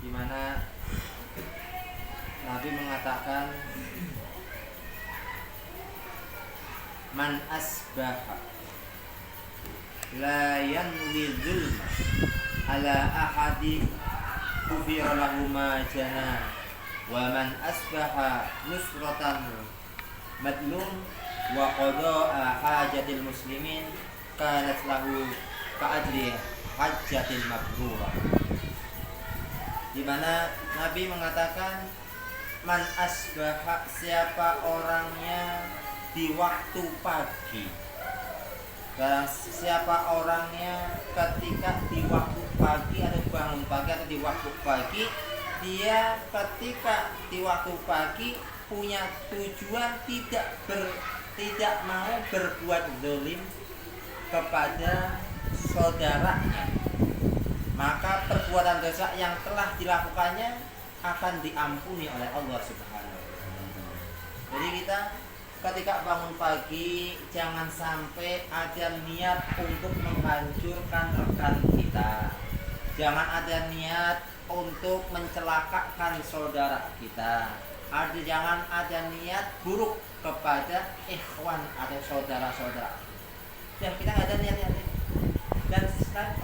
di mana Nabi mengatakan man asbaha la yanwi zulma ala ahadi kufira lahu ma jana wa man asbaha nusratan madlum wa qada'a hajatil muslimin kanat lahu ka'ajli hajjatin mabrurah. Di mana Nabi mengatakan man asbaha, siapa orangnya di waktu pagi, dan siapa orangnya ketika di waktu pagi atau bangun pagi atau di waktu pagi, dia ketika di waktu pagi punya tujuan tidak mau berbuat zalim kepada saudaranya, maka perbuatan dosa yang telah dilakukannya akan diampuni oleh Allah Subhanahu wa Ta'ala. Jadi kita ketika bangun pagi jangan sampai ada niat untuk menghancurkan rekan kita. Jangan ada niat untuk mencelakakan saudara kita. Jangan ada niat buruk kepada ikhwan atau saudara-saudara. Dan kita nggak ada niat-niat. Dan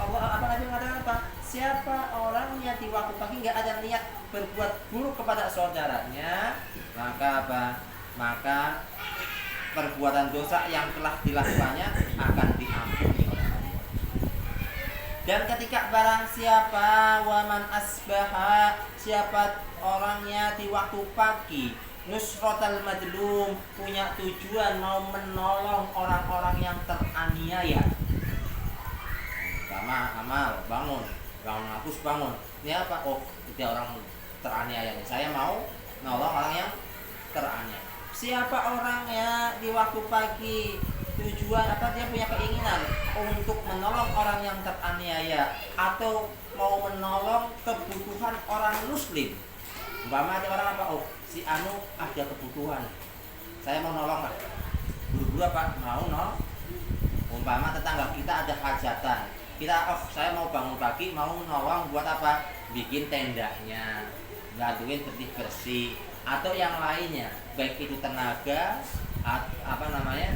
Allah apalagi mengatakan apa? Siapa orangnya di waktu pagi nggak ada niat berbuat buruk kepada saudaranya, maka apa? Maka perbuatan dosa yang telah dilakukannya akan diampuni oleh Allah. Dan ketika barang siapa waman asbaha, siapa orangnya di waktu pagi nusratal madlum, punya tujuan mau menolong orang-orang yang teraniaya. Amal bangun hapus bangun. Ini apa? Oh, dia orang teraniaya. Saya mau nolong orang yang teraniaya. Siapa orangnya di waktu pagi tujuan apa, dia punya keinginan untuk menolong orang yang teraniaya atau mau menolong kebutuhan orang muslim. Umpama ada orang apa? Oh, si anu ada kebutuhan, saya mau nolong lah. Buru-buru apa? Mau nolong. Umpama tetangga kita ada hajatan, saya mau bangun pagi mau nolong buat apa? Bikin tendanya, bantuin bersih atau yang lainnya, baik itu tenaga,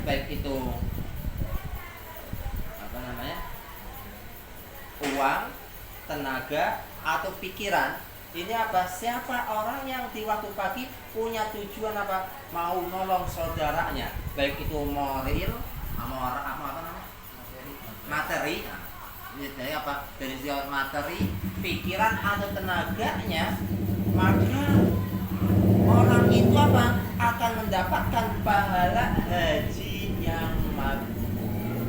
baik itu uang, tenaga atau pikiran. Ini apa? Siapa orang yang di waktu pagi punya tujuan apa? Mau nolong saudaranya, baik itu moral, materi. Dari apa? Dari sisi materi, pikiran atau tenaganya, maka orang itu apa? Akan mendapatkan pahala haji yang mabrur.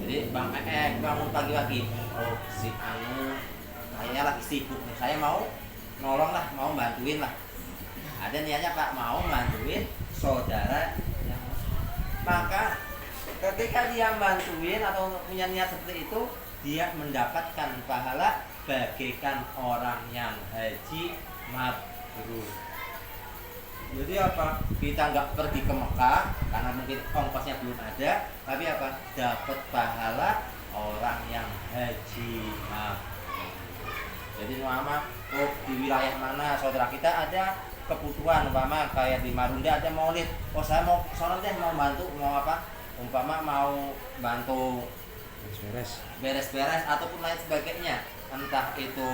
Jadi bangun pagi-pagi, oh si anu saya lagi sibuk nih, saya mau nolong lah, mau bantuin lah. Ada niatnya Pak, mau bantuin saudara yang maka ketika dia bantuin atau punya niat seperti itu, dia mendapatkan pahala bagaikan orang yang haji mabrur. Jadi apa? Kita nggak pergi ke Mekah karena mungkin ongkosnya belum ada, tapi apa? Dapat pahala orang yang haji mabrur. Jadi umpama di wilayah mana saudara kita ada kebutuhan, umpama kayak di Marunda ada maulid, oh saya mau sono deh, mau bantu, mau apa? Umpama mau bantu beres-beres ataupun lain sebagainya, entah itu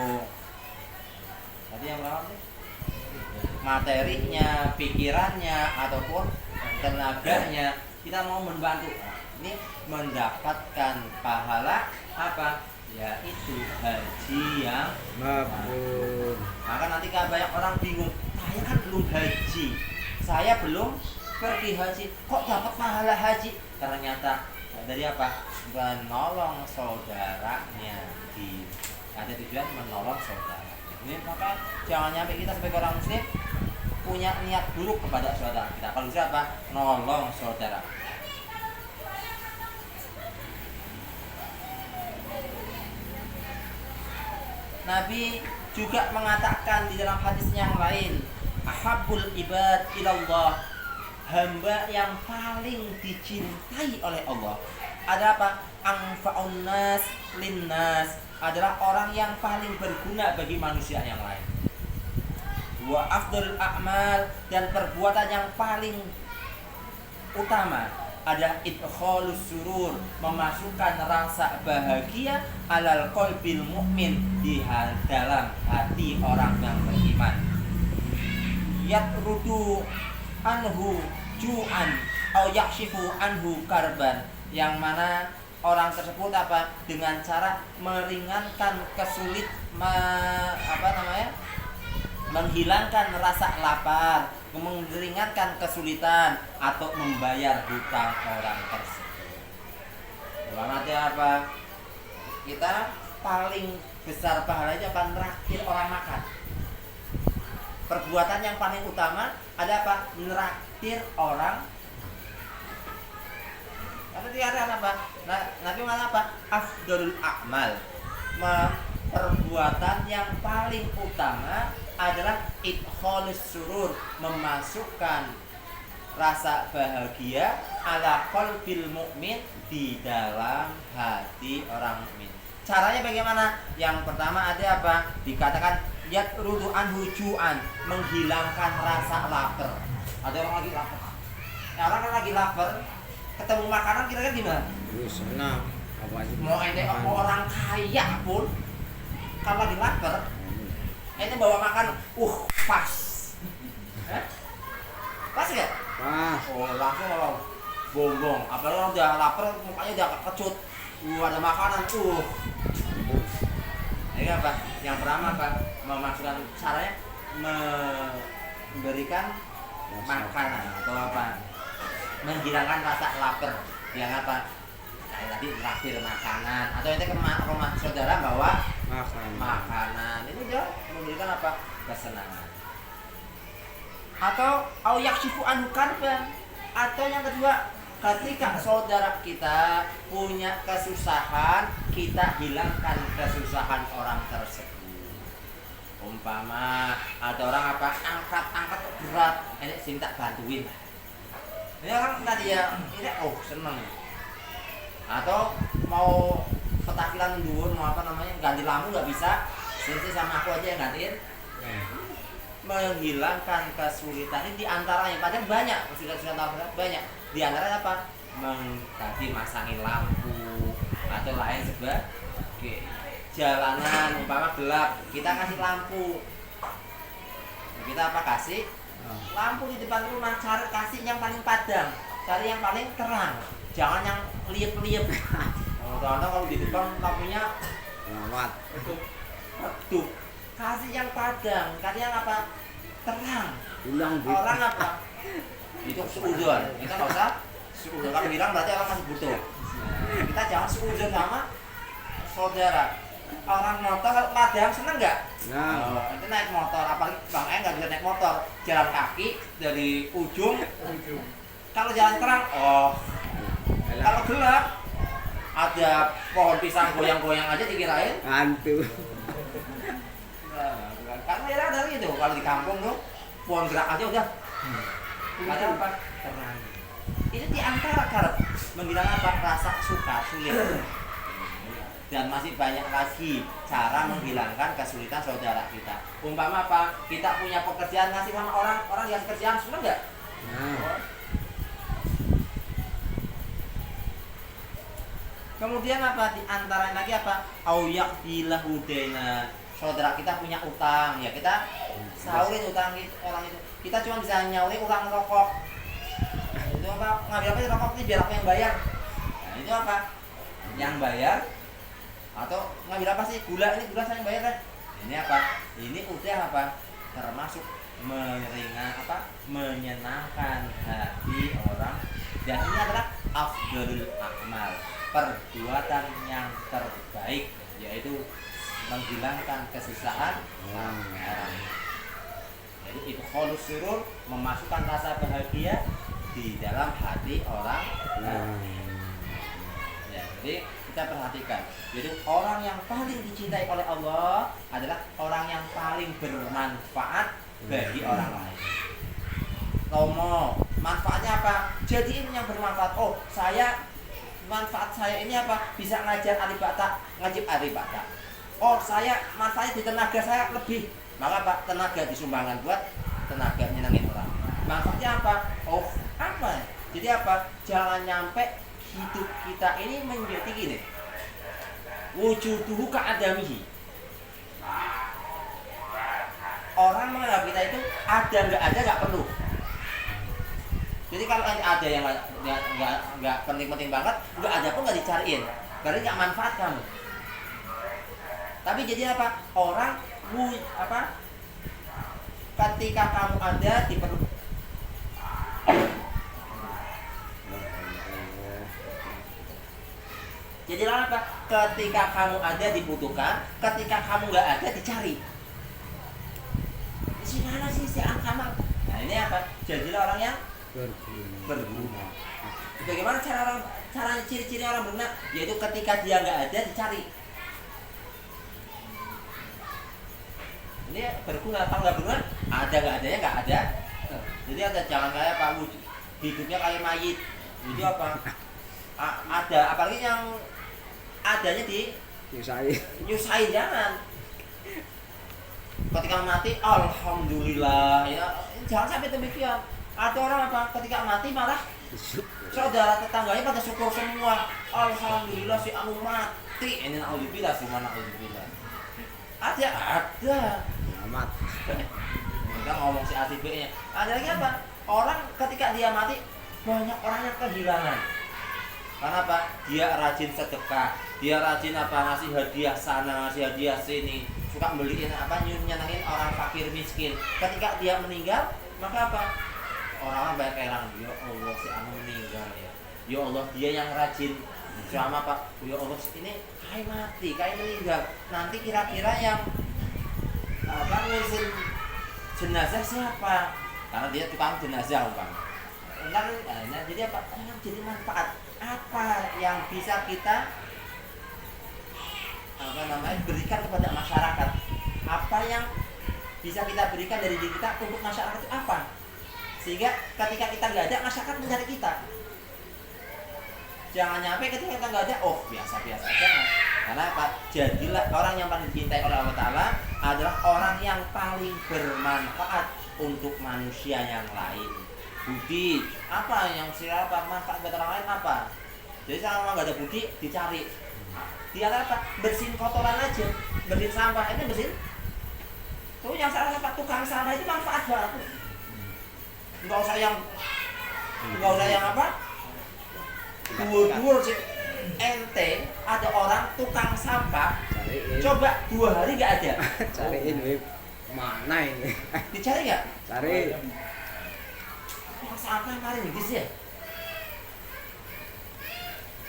tadi yang berapa sih? Materinya, pikirannya ataupun tenaganya, kita mau membantu. Nah, ini mendapatkan pahala apa? Yaitu haji yang mabrur. Maka nanti kan banyak orang bingung, saya kan belum haji, saya belum pergi haji, kok dapat pahala haji? Ternyata dari apa? Menolong saudaranya, ada tujuan menolong saudara. Ini maka jangan nyampe kita sebagai orang muslim punya niat buruk kepada saudara kita. Kalau bisa apa? Nolong saudara. Nabi juga mengatakan di dalam hadis yang lain, ahabbul ibad ilallah, hamba yang paling dicintai oleh Allah. Ada apa? Anfa'un nas linnas, adalah orang yang paling berguna bagi manusia yang lain. Wa afdhalul a'mal, dan perbuatan yang paling utama ada idkhalus surur, memasukkan rasa bahagia alal qalbil mukmin, di dalam hati orang yang beriman. Yatrudu anhu ju'an au yakshifu anhu karban, yang mana orang tersebut dengan cara meringankan menghilangkan rasa lapar, meringankan kesulitan, atau membayar hutang orang tersebut. Berarti kita paling besar pahalanya neraktir orang makan. Perbuatan yang paling utama ada neraktir orang. Karena dia ada Nabi mengatakan afdhalul a'mal. Perbuatan yang paling utama adalah idkhalus surur, memasukkan rasa bahagia ala qalbil mukmin, di dalam hati orang mukmin. Caranya bagaimana? Yang pertama ada dikatakan yatrudu anhu ju'an, menghilangkan rasa lapar. Ada orang lagi lapar. Orang lagi lapar, ketemu makanan kira-kira gimana? Senang. Mau orang kaya pun kalau lagi lapar, ini bawa makan, pas. Pas gak? Pas. Langsung bongbong. Apalagi orang udah lapar, mukanya udah kecut. Ada makanan, Ini Yang pertama memasukkan caranya memberikan makanan atau menghilangkan rasa lapar. Yang kayak tadi traktir makanan, atau nanti ke rumah saudara bawa makanan. Ini dia memberikan kesenangan. Atau au yakshifu anhu karban, atau yang kedua, ketika saudara kita punya kesusahan, kita hilangkan kesusahan orang tersebut. Umpama ada orang angkat berat, ini minta bantuin. Ini orang tadi ini seneng. Atau mau petakilan dulu, mau ganti lampu nggak bisa, sini sama aku aja yang gantiin. Menghilangkan kesulitan ini diantaranya, padahal banyak kesulitan banyak. Diantaranya tadi masangin lampu atau lain sebagainya. Jalanan umpama gelap, kita kasih lampu. Kita kasih lampu di depan rumah, kasih yang paling padam, cari yang paling terang. Jangan yang liep-liep. Contoh kalau di depan lampunya redup. Kasih yang padang, kasih yang terang. Orang itu seuzon. Kita nggak usah seuzon. Kalau bilang berarti orang masih butuh. Kita jangan seuzon sama saudara. Orang motor padang seneng nggak? Itu naik motor, apalagi Bang nggak bisa naik motor, jalan kaki dari ujung. Kalau jalan terang, kalau gelap, ada pohon pisang goyang-goyang aja dikirain hantu. Karena ya ada gitu, kalau di kampung tuh pohon gerak aja udah. Ada terang. Itu diantara menghilangkan rasa suka sulit. Dan masih banyak lagi cara menghilangkan kesulitan saudara kita. Umpama kita punya pekerjaan, ngasih sama orang yang kerjaan, seneng nggak? Kemudian di antara lagi au yaqdilahu daina. Saudara kita punya utang, ya kita saurin utang orang itu. Kita cuma bisa nyaurin utang rokok. Itu ngambil apa rokok ini biar aku yang bayar. Nah, itu yang bayar. Atau ngambil apa sih? Gula, ini gula saya yang bayar kan? Ini Ini udah termasuk menyenangkan hati orang. Dan ini adalah afdhalul a'mal, perbuatan yang terbaik, yaitu menghilangkan kesusahan orang. Jadi idkhalus surur, memasukkan rasa bahagia di dalam hati orang. Ya, jadi kita perhatikan. Jadi orang yang paling dicintai oleh Allah adalah orang yang paling bermanfaat bagi orang lain. Manfaatnya Jadiin yang bermanfaat. Manfaat saya ini bisa ngajar alif bata, ngajib alif bata. Oh saya manfaatnya di tenaga saya lebih, maka Pak tenaga disumbangkan buat tenaga nyenengin orang. Manfaatnya apa? Oh apa? Jadi apa? Jangan nyampe hidup kita ini menjadi gini. Wujuduhu ka'adamihi. Orang menganggap kita itu ada nggak perlu. Jadi kalau ada yang nggak penting-penting banget, nggak ada pun nggak dicariin, berarti nggak manfaat kamu. Tapi jadi apa? Orang ketika kamu ada diperlu. Jadi apa? Ketika kamu ada dibutuhkan, ketika kamu nggak ada dicari. Di mana sih si Kamal? Nah ini apa? Jadilah orang yang berguna. Bagaimana caranya ciri-ciri orang berguna? Yaitu ketika dia nggak ada dicari. Ini berguna atau nggak berguna? Ada nggak adanya nggak ada. Jadi ada jangan kayak Pak Wujud hidupnya kayak mayit. Itu apa? Ada apalagi yang adanya di nyusahin jangan. Ketika mati alhamdulillah ya jangan sampai demikian. Ada orang apa ketika mati malah saudara tetangganya pada syukur semua, alhamdulillah si anu mati. Ini naudzubillah semua naudzubillah. Ada amat. Kita ngomong si A si B nya. Ada lagi apa? Orang ketika dia mati banyak orang yang kehilangan. Karena apa? Dia rajin sedekah, dia rajin apa ngasih hadiah sana, ngasih hadiah sini, suka beliin apa nyenengin orang fakir miskin. Ketika dia meninggal, maka apa? Orang-orang banyak heran, ya Allah si anu meninggal ya. Ya Allah dia yang rajin sama Pak. Ya Allah ini kayak mati, kayak meninggal. Nanti kira-kira yang apa ngurusin jenazah siapa? Karena dia tukang jenazah kan. Nah, jadi apa? Jadi manfaat apa yang bisa kita berikan kepada masyarakat? Apa yang bisa kita berikan dari diri kita untuk masyarakat itu apa? Sehingga ketika kita nggak ada, masyarakat mencari kita. Jangan nyampe ketika kita nggak ada, oh biasa-biasa aja. Karena apa? Jadilah orang yang paling dicintai oleh Allah Ta'ala adalah orang yang paling bermanfaat untuk manusia yang lain. Budi apa yang siapa manfaat buat orang lain apa? Jadi kalau nggak ada budi dicari. Dia apa? Bersihin kotoran aja, bersihin sampah ini bersihin. Tuh yang salah apa? Tukang sampah itu manfaat banget. Nggak usah yang apa? Dur sih. Ente ada orang tukang sampah. Cariin. Coba 2 hari nggak ada. Cariin mana ini? Dicari nggak? Cari. Sampah kemarin gitu ya.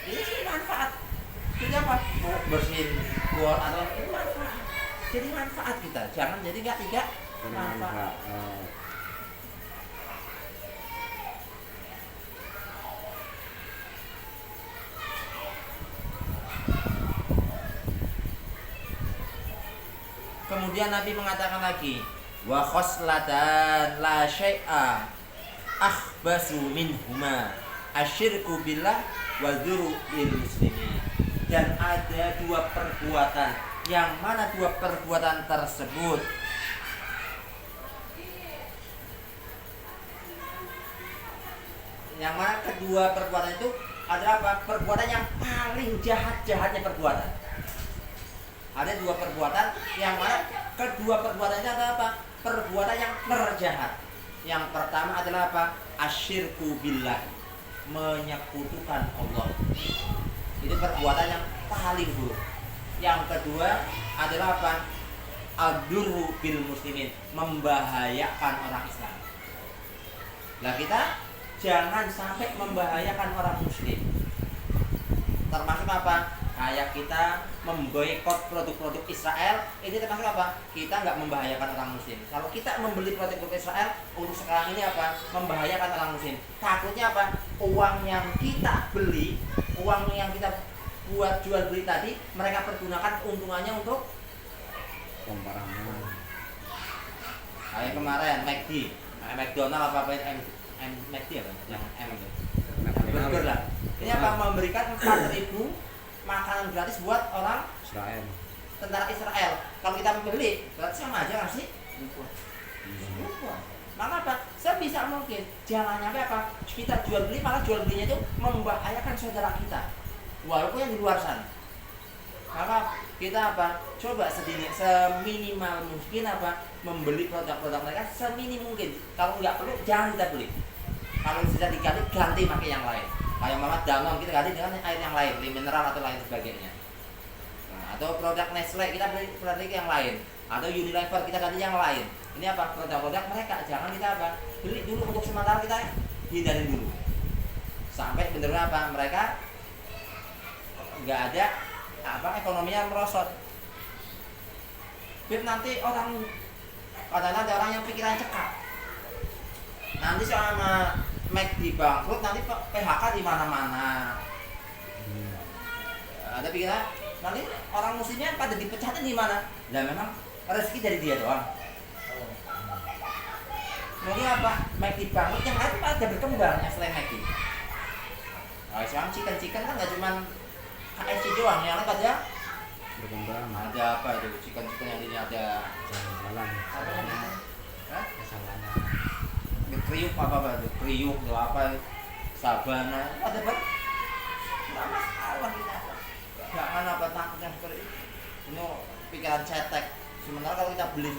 Ini sih manfaat. Jadi apa? Bersihin luar atau ini manfaat. Jadi manfaat kita. Jangan jadi tidak manfaat. Kemudian Nabi mengatakan lagi, wa khoslatan la syai'a akhbasu minhuma asyirku billah wa dzuru bil muslimin. Dan ada 2 perbuatan yang mana 2 perbuatan tersebut yang mana kedua perbuatan itu adalah apa? Perbuatan yang paling jahat-jahatnya perbuatan. Ada 2 perbuatan yang mana kedua perbuatannya adalah apa? Perbuatan yang terjahat. Yang pertama adalah apa? Asyirku billah, menyekutukan Allah. Itu perbuatan yang paling buruk. Yang kedua adalah apa? Ad-durru bil muslimin, membahayakan orang Islam. Nah kita jangan sampai membahayakan orang muslim. Termasuk apa? Kayak kita memboikot produk-produk Israel, ini termasuk apa? Kita nggak membahayakan orang muslim. Kalau kita membeli produk-produk Israel, untuk sekarang ini apa? Membahayakan orang muslim. Takutnya apa? Uang yang kita beli, uang yang kita buat jual beli tadi, mereka pergunakan keuntungannya untuk Pembarangan. kayak kemarin McD, McDonald apa McD apa? Yang M itu. Burger lah. Ini apa? Memberikan 4.000 makanan gratis buat orang Israel. tentara Israel. Kalau kita membeli, berarti sama aja nggak sih? Lupa. Maka apa? Sebisa mungkin jangan sampai apa? Kita jual beli, malah jual belinya itu membahayakan saudara kita, walaupun yang di luar sana. Maka kita apa? Coba seminimal mungkin apa? Membeli produk-produk mereka seminim mungkin. Kalau nggak perlu, jangan kita beli. Kalau bisa diganti, ganti pakai yang lain. Kayak Muhammad Danone kita ganti dengan air yang lain, mineral atau lain sebagainya. Nah, atau produk Nestle kita beli produk yang lain. Atau Unilever kita ganti yang lain. Ini apa? Produk-produk mereka jangan kita apa? Beli dulu untuk sementara, kita hindarin dulu. Sampai benar-benar apa? Mereka nggak ada apa ekonominya merosot. Bib, nanti kadang-kadang ada orang yang pikiran cekak. Nanti selama McD bangkrut, nanti PHK di mana-mana. Ada pikiran nanti orang muslimnya pada dipecatin di mana? Lah memang rezeki dari dia doang. Mungkin apa? McD bangkrut, yang lain pada berkembang yang selain McD. Nah, sekarang chicken kan nggak cuma KFC doang, yang lain pada berkembang. ada apa itu chicken yang ini ada Jalan. apa namanya? Hah? Kesalahan. Kriuk apa itu? Kriuk atau apa? Sabana ada apa? Nggak masalah kita. Jangan apa takutnya seperti itu. Ini pikiran cetek. Sementara kalau kita beli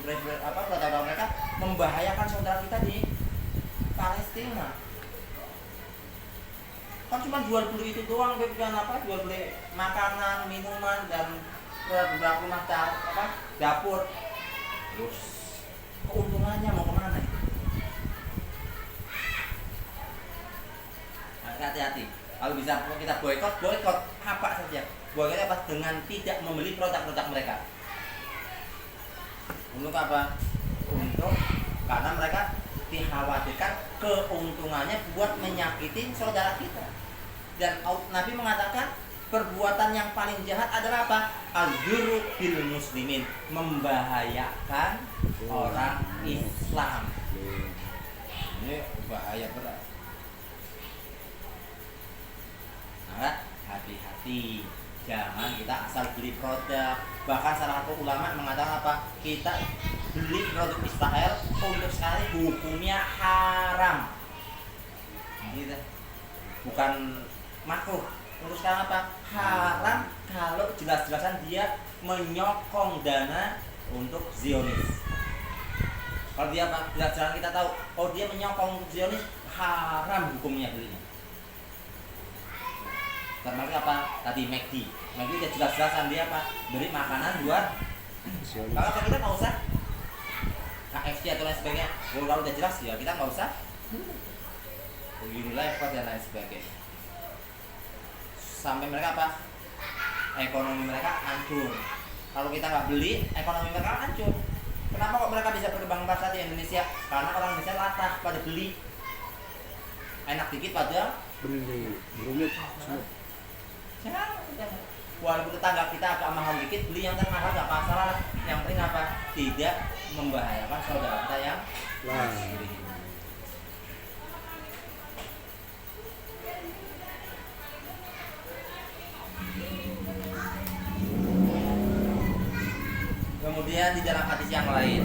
apa produk mereka membahayakan saudara kita di Palestina. Kan cuma jual beli itu doang, bukan apa? Jual beli makanan, minuman dan beberapa rumah dapur. Terus keuntungannya mau kemana itu? Nah, hati-hati. Kalau bisa kita boykot apa saja. Boykot apa? Dengan tidak membeli produk-produk mereka. Untuk apa? Karena mereka dikhawatirkan keuntungannya buat menyakitin saudara kita. Dan Nabi mengatakan perbuatan yang paling jahat adalah apa? Al-dzurru bil muslimin, membahayakan orang Islam. Ini bahaya berat. Nah, hati-hati. Jangan kita asal beli produk. Bahkan salah satu ulama mengatakan apa? Kita beli produk Israel untuk sekali hukumnya haram. Gitu. Bukan makruh. Untuk sekarang apa? Haram kalau jelas-jelasan dia menyokong dana untuk Zionis. Kalau dia apa? Jelas-jelasan kita tahu, oh dia menyokong untuk Zionis, haram hukumnya belinya. Termasuk apa? Tadi McD udah jelas-jelasan dia apa? Beri makanan buat Zionis. Kalau kita nggak usah KFC atau lain sebagainya. Kalau udah jelas ya kita nggak usah. Unilever dan lain sebagainya. Sampai mereka apa? Ekonomi mereka hancur. Kalau kita nggak beli, ekonomi mereka hancur. Kenapa kok mereka bisa berkembang pesat di Indonesia? Karena orang Indonesia latah pada beli. Enak dikit pada Beli. Rumit. jangan. Walaupun tetangga kita agak mahal dikit, beli yang termahal nggak masalah. Yang penting apa? Tidak membahayakan saudara kita yang lain. Kemudian di dalam hadis yang lain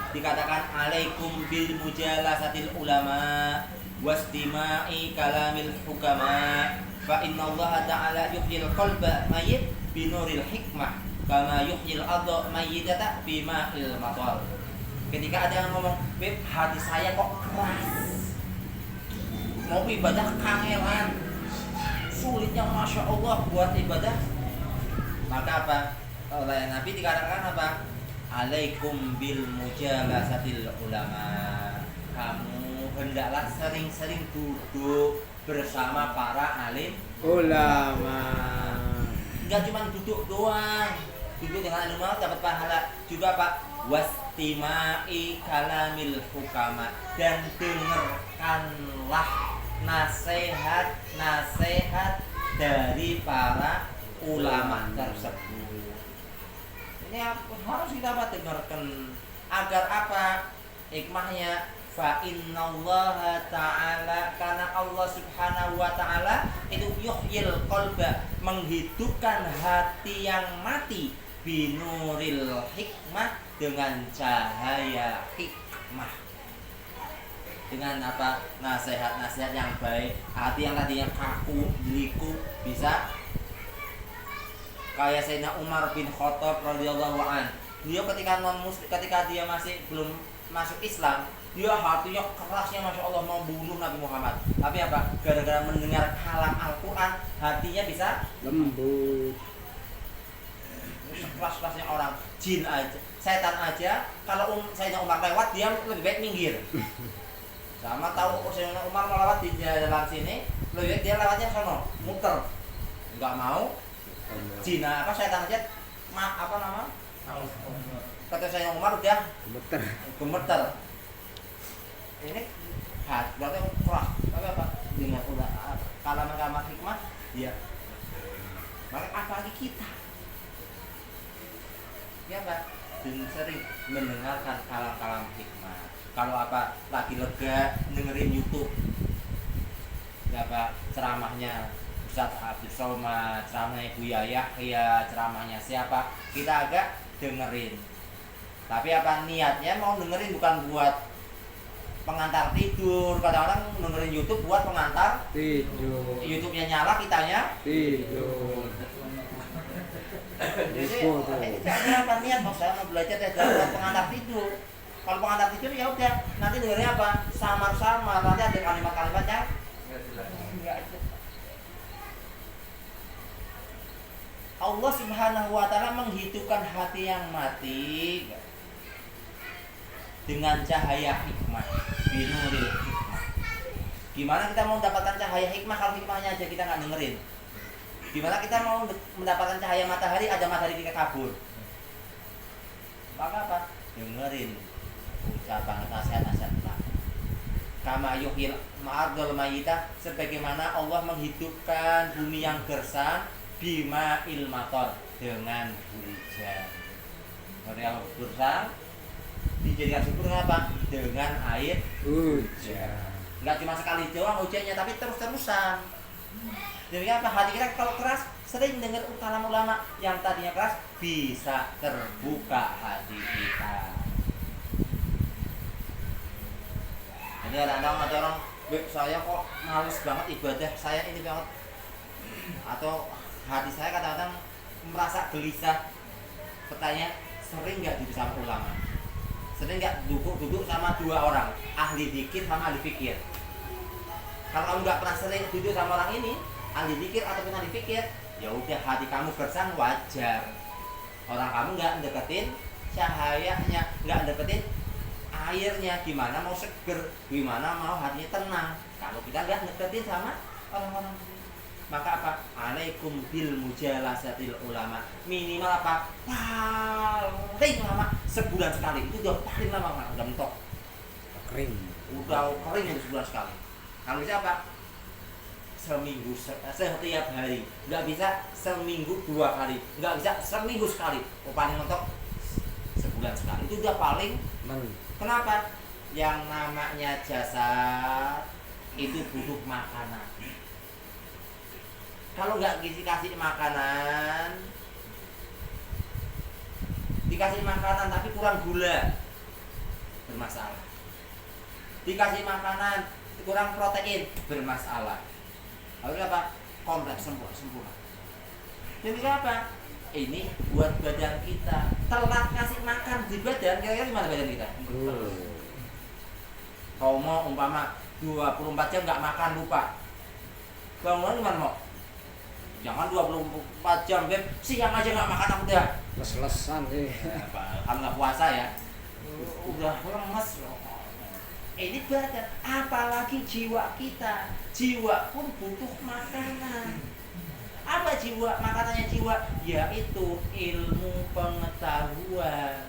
dikatakan alaikum bil mujalasatil ulama wastima'i kalamil hukama fa innallaha ta'ala yuhyil qalba mayyit binuril hikmah kama yuhyil adha mayyitata bima'il matar. Ketika ada yang ngomong, "Beb, hati saya kok keras. Mau ibadah kangelan. Sulitnya Masya Allah buat ibadah." Maka apa? Oleh Nabi dikatakan apa? Alaikum bil mujalasatil ulama. Kamu hendaklah sering-sering duduk bersama para alim Ulama. Enggak cuma duduk doang. Duduk dengan ulama dapat pahala juga Pak. Wastima'i kalamil hukama, dan dengarkanlah nasihat-nasihat dari para ulama tersebut. Ini harus kita dengarkan agar apa? Hikmahnya fa innallaha ta'ala, karena Allah Subhanahu wa taala itu yuhyil qalba, menghidupkan hati yang mati binuril hikmah, dengan cahaya hikmah. Dengan apa? Nasihat-nasihat yang baik. Hati yang tadinya kaku, liku, bisa kayak Sayyidina Umar bin Khattab radhiyallahu an. Dia ketika ketika dia masih belum masuk Islam, dia hatinya kerasnya masya Allah mau bunuh Nabi Muhammad. Tapi apa? Gara-gara mendengar kalam Al-Quran, hatinya bisa lembut. Keras-kerasnya orang, jin aja, setan aja. Kalau Sayyidina Umar lewat, dia lebih baik minggir. Sama tahu Sayyidina Umar mau lewat di jalan sini, lebih baik dia lewatnya sono, muter. Enggak mau. Jin apa setan aja, apa nama? Kata Sayyidina Umar udah gemeter. Ini berarti keras. Tapi apa? Dengan udah kalaman-kalaman hikmah, dia. Maka apalagi kita, ya Pak, sering mendengarkan kalam-kalam hikmah. Kalau apa lagi lega dengerin YouTube, ya Pak, ceramahnya Ustaz Abdul Somad, ceramahnya Ibu Yahya, ceramahnya siapa, kita agak dengerin. Tapi apa niatnya mau dengerin bukan buat pengantar tidur. Kadang-kadang dengerin YouTube buat pengantar tidur. YouTube-nya nyala, kitanya tidur. Jadi ini apa niat saya mau belajar buat pengantar tidur. Kalau pengantar tidur ya udah, nanti dengerin apa? Samar-samar, nanti ada kalimat-kalimat yang enggak. Allah Subhanahu wa taala menghidupkan hati yang mati dengan cahaya hikmah, binuril hikmah. Gimana kita mau mendapatkan cahaya hikmah kalau hikmahnya aja kita nggak dengerin? Gimana kita mau mendapatkan cahaya matahari, ada matahari kita kabur? Maka apa? Dengerin ucapan nasihat-nasihat ulama. Kama yuhyil ma'ardul mayyitah, sebagaimana Allah menghidupkan bumi yang gersang bima ilmator, dengan hujan. Yang gersang dijadikan subur apa? Dengan air hujan. Enggak cuma sekali doang hujannya, tapi terus-terusan. Jadi apa? Hati kita kalau keras, sering dengar kalam ulama yang tadinya keras, bisa terbuka hati kita. Jadi ada orang, saya kok males banget ibadah, saya ini banget, atau hati saya kadang-kadang merasa gelisah. Pertanyaan, sering nggak duduk sama ulama? Sering nggak duduk sama dua orang, ahli dzikir sama ahli fikir? Kalau kamu nggak pernah sering duduk sama orang ini, ahli dzikir ataupun ahli fikir, ya udah hati kamu gersang, wajar. Orang kamu nggak deketin cahayanya, nggak deketin airnya, gimana mau seger, gimana mau hatinya tenang kalau kita nggak deketin sama orang-orang. Maka apa? Alaikum bil mujalasatil ulama. Minimal apa? Paling lama sebulan sekali. Itu udah paling lama, udah mentok. Kering. Udah kering itu sebulan sekali. Kalau bisa apa? Seminggu setiap hari. Nggak bisa seminggu 2 kali. Nggak bisa seminggu sekali. Paling mentok sebulan sekali. Itu udah paling. Kenapa? Yang namanya jasad itu butuh makanan. Kalau nggak dikasih makanan, dikasih makanan tapi kurang gula, bermasalah. Dikasih makanan kurang protein, bermasalah. Lalu apa? Kompleks sempurna. Jadi apa? Ini buat badan kita. Telat kasih makan di badan, kira-kira gimana badan kita? Kau mau umpama 24 jam nggak makan, lupa, bangun gimana mau? Jangan 24 jam, Beb. Siang aja nggak makan aku dah. Les-lesan sih. Kamu nggak puasa ya? Udah lemes loh. Ini badan, apalagi jiwa kita. Jiwa pun butuh makanan. Apa jiwa? Makanannya jiwa, yaitu ilmu pengetahuan.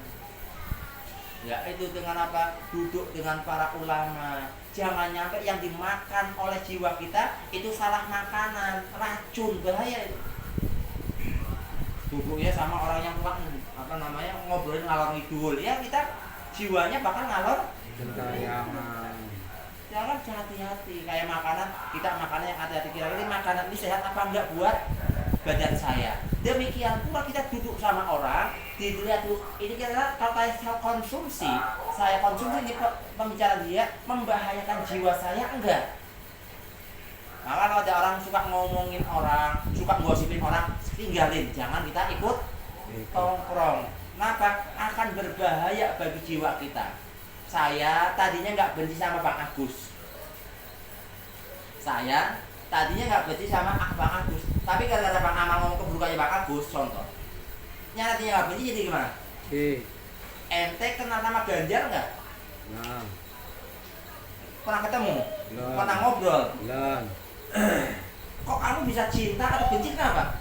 Yaitu dengan apa? Duduk dengan para ulama. Jangan nyampe yang dimakan oleh jiwa kita itu salah makanan, racun, bahaya itu. Duduknya sama orang yang apa namanya, ngobrolin ngalor ngidul, ya kita jiwanya bakal ngalor Gentayangan. Jangan hati-hati kayak makanan, kita makannya yang hati-hati, kira-kira makanan ini sehat apa enggak buat badan saya. Demikian pula kita duduk sama orang, dilihat dulu, ini kira kalau saya konsumsi ini pembicaraan dia membahayakan jiwa saya enggak? Maka kalau ada orang suka ngomongin orang, suka gosipin orang, tinggalin, jangan kita ikut tongkrong. Kenapa? Akan berbahaya bagi jiwa kita. Saya tadinya nggak benci sama Bang Agus. Saya tadinya nggak benci sama Bang Agus, tapi gara-gara Bang Amal ngomong keburukannya Bang Agus, contoh. Nyatanya nggak benci jadi gimana? Ente kenal nama Ganjar nggak? Nah, Pernah ketemu? Belum. Pernah ngobrol? lan. Kok kamu bisa cinta atau benci kenapa?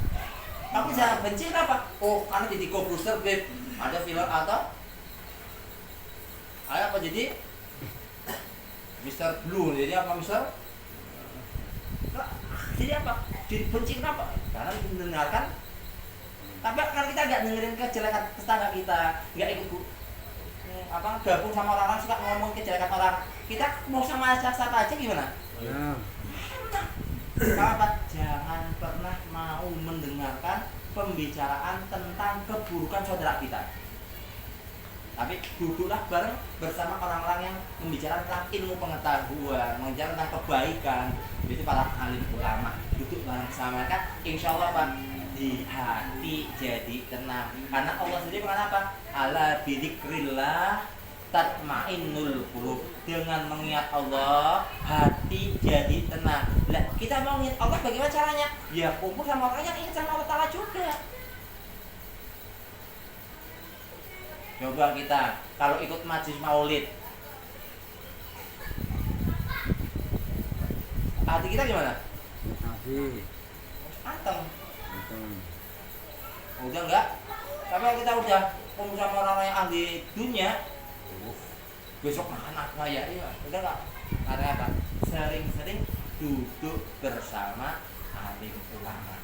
Kamu bisa benci kenapa? Oh, karena jadi co-producer Beb. Ada film atau apa jadi Mr. Blue, jadi apa Mr. Jadi apa? Jadi benci kenapa? Karena mendengarkan. Tapi karena kita nggak dengerin kejelekan tetangga kita, nggak ikut gabung sama orang-orang suka ngomong kejelekan orang, kita mau sama siapa aja gimana? Nah, Sahabat, jangan pernah mau mendengarkan pembicaraan tentang keburukan saudara kita. Tapi duduklah bareng bersama orang-orang yang membicarakan tentang ilmu pengetahuan, mengajar tentang kebaikan. Itu para alim ulama. Duduk bareng bersama kan, insya Allah Pak, di hati jadi tenang. Karena Allah sendiri berkata apa? Ala bidzikrillah tatmainnul qulub. Dengan mengingat Allah, hati jadi tenang. Lah, kita mau ingat Allah bagaimana caranya? Ya kumpul sama orang yang ingat sama Allah Ta'ala juga. Coba kita kalau ikut majlis maulid, hati kita gimana? Nabi. Anteng. Itu. Udah enggak? Tapi kalau kita udah kumpul sama orang-orang yang ahli dunia, besok makan apa ya? Iya, udah enggak? Karena apa? Sering-sering duduk bersama alim ulama.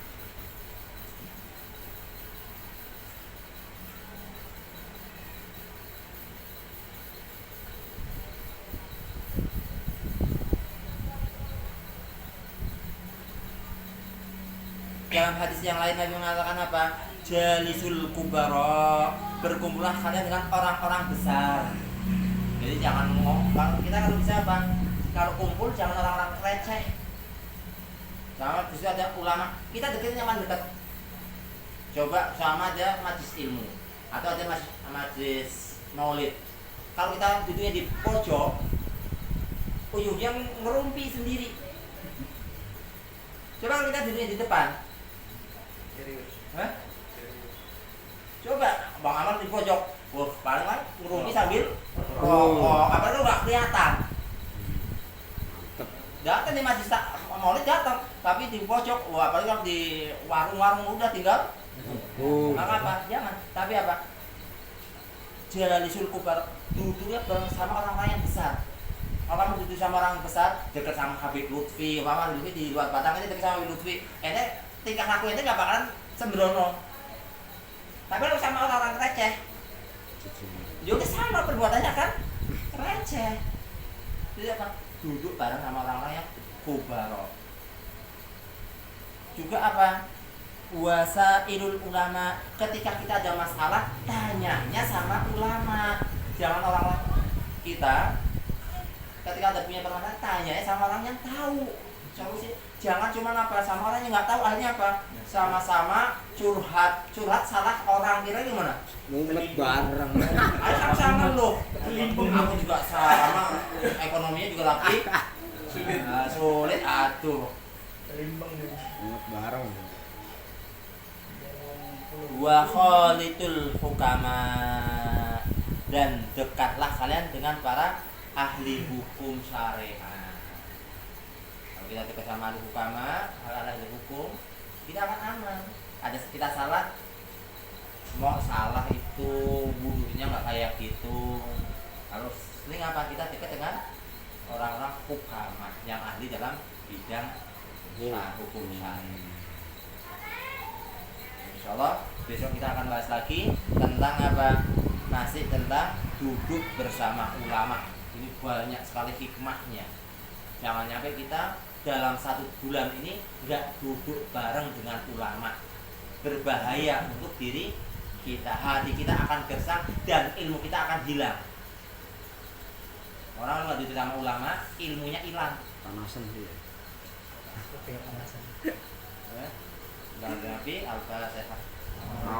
Dalam hadis yang lain Nabi mengatakan apa? Jalisul kubara, berkumpullah kalian dengan orang-orang besar. Jadi jangan ngomong. Kita kalau bisa apa? Kalau kumpul jangan orang-orang receh. Sama di situ ada ulama. Kita deketin yang paling dekat. Coba sama ada majlis ilmu atau ada majlis maulid. Kalau kita duduknya di pojok, ujungnya ngerumpi sendiri. Coba kalau kita duduknya di depan. Hah? Coba Bang Amar di pojok, wah paling kan ngerumpi sambil apa itu nggak kelihatan. Datang di majlis maulid datang, tapi di pojok, wah apalagi kalau di warung-warung udah tinggal. Maka apa? Jangan. Tapi apa? Jalisul kubar, duduknya bersama orang-orang yang besar. Kalau kamu duduk sama orang besar, dekat sama Habib Lutfi, Mama Lutfi di luar Batang ini dekat sama Habib Lutfi. Ini tingkah laku ini nggak bakalan sembrono. Tapi kalau sama orang-orang receh, juga sama perbuatannya kan receh. Jadi apa? Duduk bareng sama orang-orang yang kubaro. Juga apa? Wasailul ulama, ketika kita ada masalah, tanyanya sama ulama. Jangan orang kita ketika ada punya permasalahan, tanyanya sama orang yang tahu solusi. Jangan cuma apa sama orang yang nggak tahu, akhirnya apa? Sama-sama curhat salah orang, kira gimana? Ngumet bareng. Ayo sama-sama loh. Aku juga sama, ekonominya juga lagi sulit atuh. Ngumet bareng. Wa khalitul hukama, dan dekatlah kalian dengan para ahli hukum syariat. Kalau kita dekat sama ahli hukama, ahli hukum, kita akan aman. Ada kita salah, mau salah itu wudunya nggak kayak gitu. Kalau sering apa? Kita dekat dengan orang-orang hukama yang ahli dalam bidang hukum syariat. Insyaallah besok kita akan bahas lagi tentang apa? Masih tentang duduk bersama ulama. Ini banyak sekali hikmahnya. Jangan sampai kita dalam 1 bulan ini nggak duduk bareng dengan ulama, berbahaya untuk diri kita. Hati kita akan gersang dan ilmu kita akan hilang. Orang nggak duduk sama ulama, ilmunya hilang. Panasan sih ya. Oke, alasan. Dan tapi alfa sehat.